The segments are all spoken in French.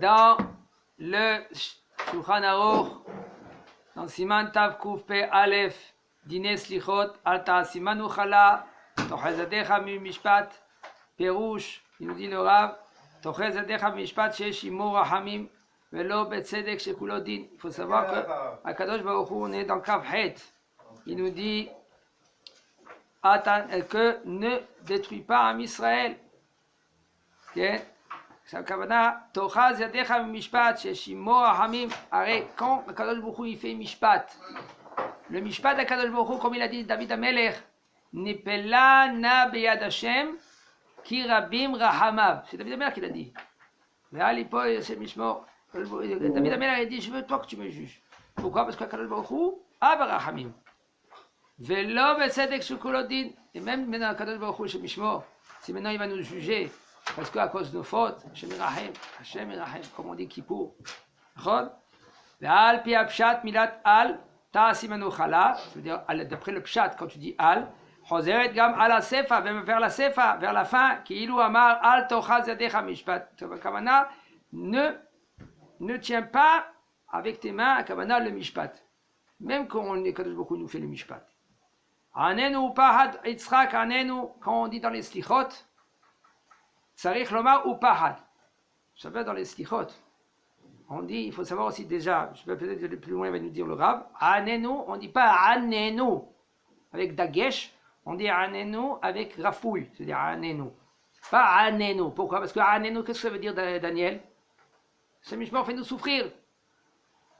dans le Shulchan Aruch, dans Siman Tav Kuf Pe Aleph, Dine Slichot, Alta Simanu Chala, Tochezadecha Mishpat, Perush, il nous dit le Rav, Tochezadecha Mishpat, Shesh Imo Rahamim, Velo Betzedek Shekulo Din. Il faut savoir que à Kadosh Baruch Hu, on est dans Kav Het. Il nous dit que ne détruis pas Am Israël. Okay? Quand Kadosh Baruch Hu il fait Mishpat, le Mishpat de Kadosh Baruch Hu, comme il a dit David Amelech, Nipela na beyad Hashem ki rabim rahamav. C'est David Amelech qui l'a dit. David Amelech a dit, je veux toi que tu me juges. Pourquoi? Parce que Kadosh Baruch Hu a barahamim. Velo betzedek shekulo din. Et même maintenant Kadosh Baruch Hu shemishmor, si maintenant il va nous juger parce qu'à cause de nos fautes, Hashem Irachem, comme on dit Kippour. Al pi apshat milat al ta'asimanu chala, c'est-à-dire d'après le pshat, quand tu dis al, chozeret gam ala sefa, vers la sefa, vers la fin, ki ilu amar al tochaz yadecha mishpat. Kavana, ne tiens pas avec tes mains, kavana le mishpat. Même quand on est Kadosh Baruch Hu nous fait le mishpat. Anenu pahad Yitzchak, anenu, quand on dit dans les slichot, Sarich Lomar ou Pahad. Ça veut dans les slichot. On dit, il faut savoir aussi déjà, je vais peut-être aller plus loin, il va nous dire le Rav, Anenu, on ne dit pas Anenu avec Dagesh, on dit Anenu avec Rafouille, c'est-à-dire Anenu. Pas Anenu. Pourquoi? Parce que Anenu, qu'est-ce que ça veut dire, Daniel? Ce Mishmor fait nous souffrir.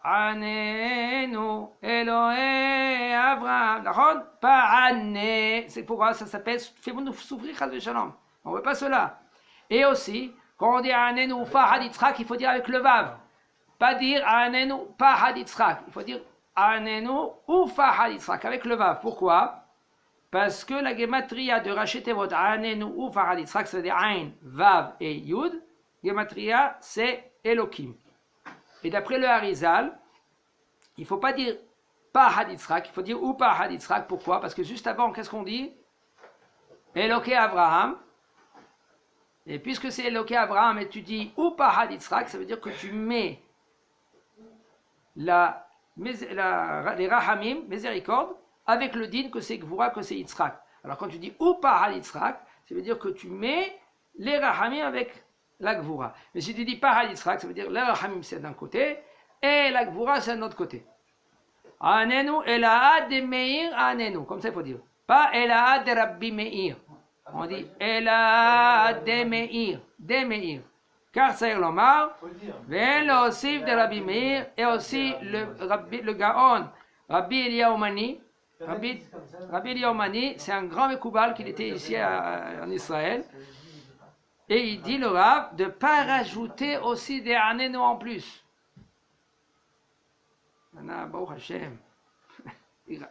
Anenu, Elohe, Abraham. Pas Ané. C'est pourquoi ça s'appelle, fais-nous nous souffrir, Chaz Shalom. On ne veut pas cela. Et aussi, quand on dit Anenu Fahad Yitzchak, il faut dire avec le Vav. Pas dire Anenu Fahad Yitzchak. Il faut dire Anenu ou Fahad Yitzchak avec le Vav. Pourquoi? Parce que la gematria de racheter votre Anenu ou Fahad Yitzchak, ça veut dire Ain, Vav et Yud. Gematria, c'est Elohim. Et d'après le Harizal, il ne faut pas dire Fahad Yitzchak, il faut dire ou Fahad Yitzchak. Pourquoi? Parce que juste avant, qu'est-ce qu'on dit? Eloké Abraham. Et puisque c'est Eloké Abraham et tu dis ou Pahad Yitzchak, ça veut dire que tu mets les Rahamim, miséricorde, avec le din que c'est Gvura, que c'est Yitzchak. Alors quand tu dis ou Pahad Yitzchak, ça veut dire que tu mets les Rahamim avec la Gvura. Mais si tu dis Pahad Yitzchak, ça veut dire les Rahamim c'est d'un côté et la Gvura c'est de l'autre côté. Anenu Elaad de Meir Anenu, comme ça il faut dire. Pas Elaad de Rabbi Meir. On dit Ela de Meir. Car c'est l'Omar, Velo Osif de Rabbi Meir, et aussi le Gaon, Rabbi Eliyahu Mani. Rabbi Eliyahu Mani, c'est un grand Mekoubal qui était ici en Israël. Et il dit le Rav de ne pas rajouter aussi des Anenu en plus. Baruch Hashem. Ils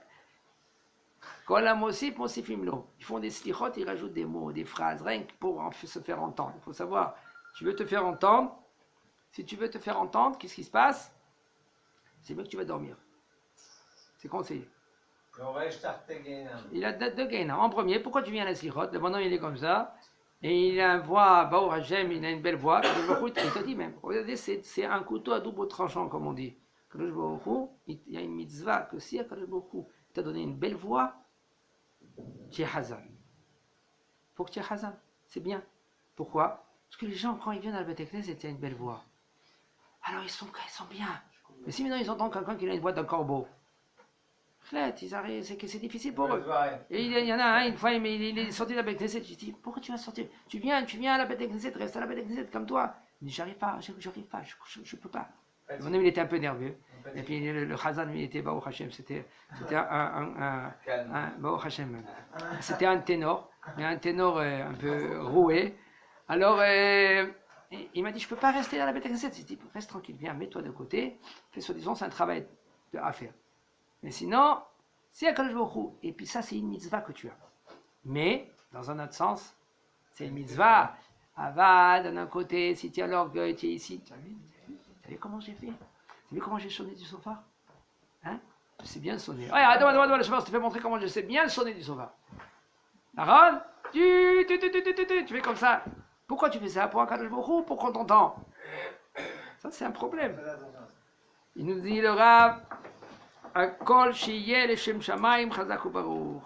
font des slichot, ils rajoutent des mots, des phrases, rien que pour se faire entendre. Il faut savoir, tu veux te faire entendre. Si tu veux te faire entendre, qu'est-ce qui se passe? C'est mieux que tu vas dormir. C'est conseillé. Il a deux gains. En premier, pourquoi tu viens à la slichot? Le bonhomme il est comme ça, et il a une voix, Baruch Hashem, il a une belle voix. Il te dit même, regardez, c'est un couteau à double tranchant, comme on dit. Il y a une mitzvah que si Kadosh Baruch Hu t'a donné une belle voix, tu es Hazan. Il faut que tu es Hazan. C'est bien. Pourquoi? Parce que les gens, quand ils viennent à la Beth Knesset, c'est une belle voix. Alors ils sont bien. Mais si maintenant ils entendent quelqu'un qui a une voix d'un corbeau, c'est difficile pour eux. Et il y en a un, une fois, il est sorti de la Beth Knesset. Je dis, pourquoi tu vas sortir? Tu viens à la Beth Knesset, reste à la Beth Knesset comme toi. Il dit, j'arrive pas, je peux pas. Mon ami, il était un peu nerveux. Et puis le Chazan, il était Baruch Hashem, c'était un Baruch Hashem. C'était un ténor, mais un ténor un peu roué. Alors, il m'a dit, je ne peux pas rester à la Beth Knesset. J'ai dit, reste tranquille, viens, mets-toi de côté. Fais soi-disant, c'est un travail à faire. Mais sinon, c'est Akadosh Baruch Hu. Et puis ça, c'est une mitzvah que tu as. Mais, dans un autre sens, c'est une mitzvah. Avad, d'un côté, si tu as l'orgueil, tu es ici. Tu as vu comment j'ai fait? Tu as vu comment j'ai sonné du sofa? Hein? Je sais bien sonner. Ouais, attends, je te fais montrer comment je sais bien sonner du sofa. Aaron, tu fais comme ça. Pourquoi tu fais ça? Pour un Kadosh Baruch Hu, pour qu'on t'entende. Ça, c'est un problème. Il nous dit le Rav, Akol Shiyeh Leshem Shamaim Chazak Ubaruch.